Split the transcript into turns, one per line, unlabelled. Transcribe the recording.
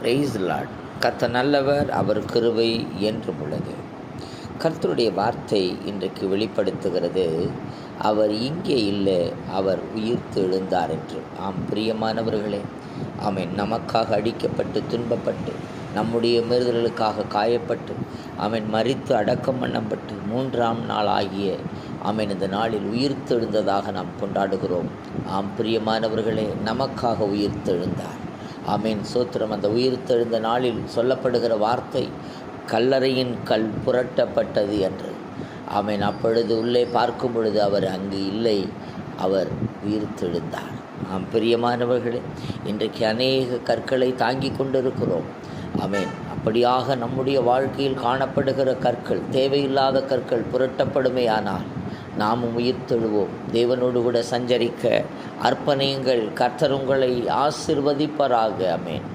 Price Lord. கர்த்தர் நல்லவர், அவர் கிருபை என்றும் உள்ளது. கர்த்தருடைய வார்த்தை இன்றைக்கு வெளிப்படுத்துகிறது, அவர் இங்கே இல்லை, அவர் உயிர்த்து எழுந்தார் என்று. ஆம் பிரியமானவர்களே, ஆமென். நமக்காக அடிக்கப்பட்டு துன்பப்பட்டு நம்முடைய மீறுதல்களுக்காக காயப்பட்டு ஆமென் மரித்து அடக்கம் பண்ணப்பட்டு 3ஆம் நாள் ஆகிய ஆமென் இந்த நாளில் உயிர்த்தெழுந்ததாக நாம் கொண்டாடுகிறோம். ஆம் பிரியமானவர்களே, நமக்காக உயிர்த்தெழுந்தார். ஆமென் சோத்திரம். அந்த உயிர்த்தெழுந்த நாளில் சொல்லப்படுகிற வார்த்தை கல்லறையின் கல் புரட்டப்பட்டது என்று. ஆமென். அப்பொழுது உள்ளே பார்க்கும் பொழுது அவர் அங்கு இல்லை, அவர் உயிர்த்தெழுந்தார். ஆம் பிரியமானவர்களே, இன்றைக்கு அநேக கற்களை தாங்கி கொண்டிருக்கிறோம். ஆமென். அப்படியாக நம்முடைய வாழ்க்கையில் காணப்படுகிற கற்கள், தேவையில்லாத கற்கள் புரட்டப்படுமே ஆனால் நாமும் உயிர்த்தெழுவோம். தேவனோடு கூட சஞ்சரிக்க அர்ப்பணியுங்கள். கர்த்தர் உங்களை ஆசீர்வதிப்பாராக. ஆமென்.